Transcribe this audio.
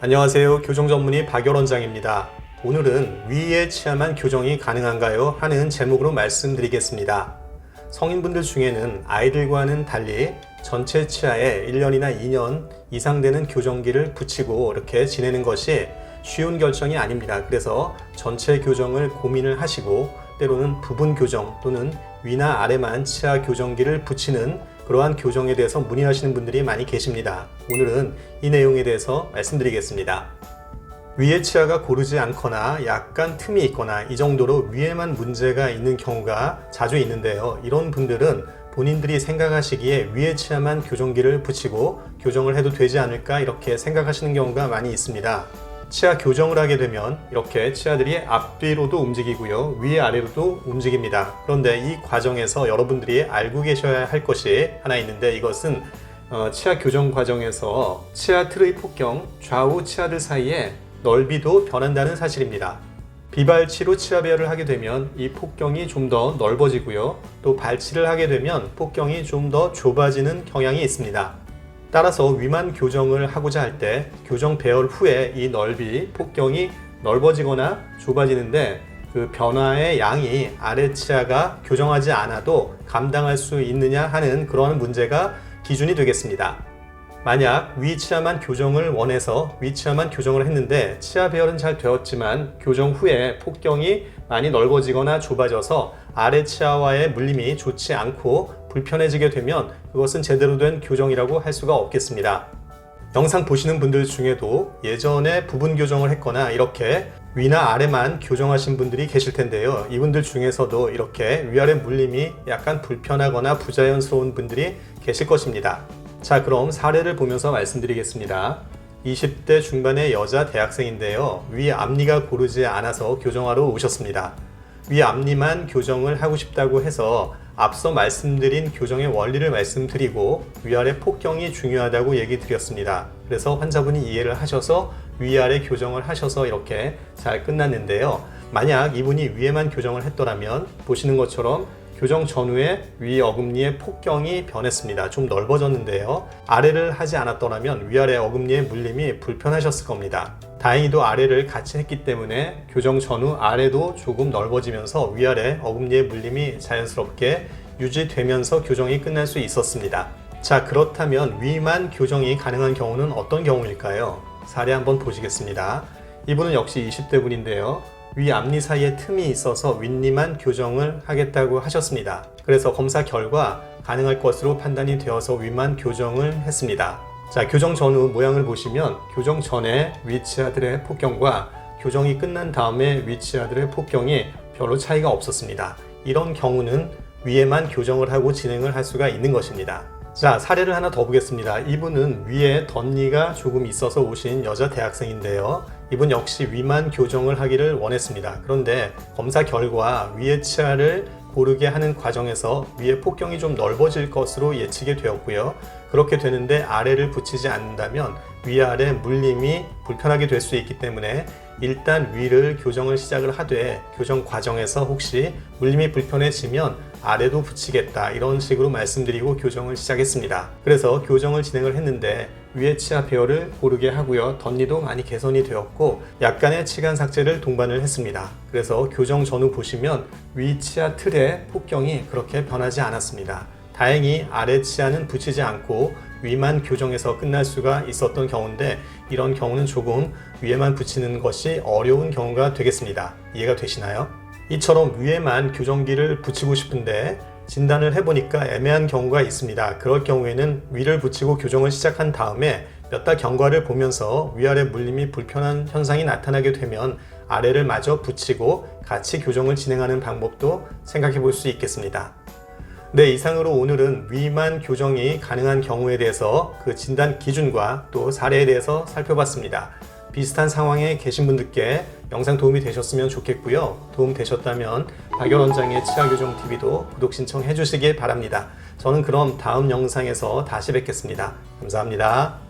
안녕하세요. 교정 전문의 박열 원장입니다. 오늘은 위의 치아만 교정이 가능한가요? 하는 제목으로 말씀드리겠습니다. 성인분들 중에는 아이들과는 달리 전체 치아에 1년이나 2년 이상 되는 교정기를 붙이고 이렇게 지내는 것이 쉬운 결정이 아닙니다. 그래서 전체 교정을 고민을 하시고 때로는 부분 교정 또는 위나 아래만 치아 교정기를 붙이는 그러한 교정에 대해서 문의하시는 분들이 많이 계십니다. 오늘은 이 내용에 대해서 말씀드리겠습니다. 위의 치아가 고르지 않거나 약간 틈이 있거나 이 정도로 위에만 문제가 있는 경우가 자주 있는데요. 이런 분들은 본인들이 생각하시기에 위의 치아만 교정기를 붙이고 교정을 해도 되지 않을까 이렇게 생각하시는 경우가 많이 있습니다. 치아 교정을 하게 되면 이렇게 치아들이 앞뒤로도 움직이고요, 위아래로도 움직입니다. 그런데 이 과정에서 여러분들이 알고 계셔야 할 것이 하나 있는데, 이것은 치아 교정 과정에서 치아 틀의 폭경, 좌우 치아들 사이에 넓이도 변한다는 사실입니다. 비발치로 치아 배열을 하게 되면 이 폭경이 좀 더 넓어지고요, 또 발치를 하게 되면 폭경이 좀 더 좁아지는 경향이 있습니다. 따라서 위만 교정을 하고자 할 때 교정 배열 후에 이 넓이, 폭경이 넓어지거나 좁아지는데 그 변화의 양이 아래 치아가 교정하지 않아도 감당할 수 있느냐 하는 그런 문제가 기준이 되겠습니다. 만약 위 치아만 교정을 원해서 위 치아만 교정을 했는데 치아 배열은 잘 되었지만 교정 후에 폭경이 많이 넓어지거나 좁아져서 아래 치아와의 물림이 좋지 않고 불편해지게 되면 그것은 제대로 된 교정이라고 할 수가 없겠습니다. 영상 보시는 분들 중에도 예전에 부분 교정을 했거나 이렇게 위나 아래만 교정하신 분들이 계실 텐데요. 이분들 중에서도 이렇게 위아래 물림이 약간 불편하거나 부자연스러운 분들이 계실 것입니다. 자, 그럼 사례를 보면서 말씀드리겠습니다. 20대 중반의 여자 대학생인데요. 위 앞니가 고르지 않아서 교정하러 오셨습니다. 위 앞니만 교정을 하고 싶다고 해서 앞서 말씀드린 교정의 원리를 말씀드리고 위아래 폭경이 중요하다고 얘기 드렸습니다. 그래서 환자분이 이해를 하셔서 위아래 교정을 하셔서 이렇게 잘 끝났는데요. 만약 이분이 위에만 교정을 했더라면 보시는 것처럼 교정 전후에 위 어금니의 폭경이 변했습니다. 좀 넓어졌는데요. 아래를 하지 않았더라면 위아래 어금니의 물림이 불편하셨을 겁니다. 다행히도 아래를 같이 했기 때문에 교정 전후 아래도 조금 넓어지면서 위아래 어금니의 물림이 자연스럽게 유지되면서 교정이 끝날 수 있었습니다. 자, 그렇다면 위만 교정이 가능한 경우는 어떤 경우일까요? 사례 한번 보시겠습니다. 이분은 역시 20대 분인데요. 위 앞니 사이에 틈이 있어서 윗니만 교정을 하겠다고 하셨습니다. 그래서 검사 결과 가능할 것으로 판단이 되어서 위만 교정을 했습니다. 자, 교정 전후 모양을 보시면 교정 전에 위치아들의 폭경과 교정이 끝난 다음에 위치아들의 폭경이 별로 차이가 없었습니다. 이런 경우는 위에만 교정을 하고 진행을 할 수가 있는 것입니다. 자, 사례를 하나 더 보겠습니다. 이분은 위에 덧니가 조금 있어서 오신 여자 대학생인데요. 이분 역시 위만 교정을 하기를 원했습니다. 그런데 검사 결과 위의 치아를 고르게 하는 과정에서 위의 폭경이 좀 넓어질 것으로 예측이 되었고요. 그렇게 되는데 아래를 붙이지 않는다면 위아래 물림이 불편하게 될 수 있기 때문에 일단 위를 교정을 시작을 하되 교정 과정에서 혹시 물림이 불편해지면 아래도 붙이겠다 이런 식으로 말씀드리고 교정을 시작했습니다. 그래서 교정을 진행을 했는데 위의 치아 배열을 고르게 하고요. 덧니도 많이 개선이 되었고 약간의 치간 삭제를 동반을 했습니다. 그래서 교정 전후 보시면 위 치아 틀의 폭경이 그렇게 변하지 않았습니다. 다행히 아래 치아는 붙이지 않고 위만 교정해서 끝날 수가 있었던 경우인데 이런 경우는 조금 위에만 붙이는 것이 어려운 경우가 되겠습니다. 이해가 되시나요? 이처럼 위에만 교정기를 붙이고 싶은데 진단을 해보니까 애매한 경우가 있습니다. 그럴 경우에는 위를 붙이고 교정을 시작한 다음에 몇 달 경과를 보면서 위아래 물림이 불편한 현상이 나타나게 되면 아래를 마저 붙이고 같이 교정을 진행하는 방법도 생각해 볼 수 있겠습니다. 네, 이상으로 오늘은 위만 교정이 가능한 경우에 대해서 그 진단 기준과 또 사례에 대해서 살펴봤습니다. 비슷한 상황에 계신 분들께 영상 도움이 되셨으면 좋겠고요. 도움 되셨다면 박열 원장의 치아교정TV도 구독 신청해 주시길 바랍니다. 저는 그럼 다음 영상에서 다시 뵙겠습니다. 감사합니다.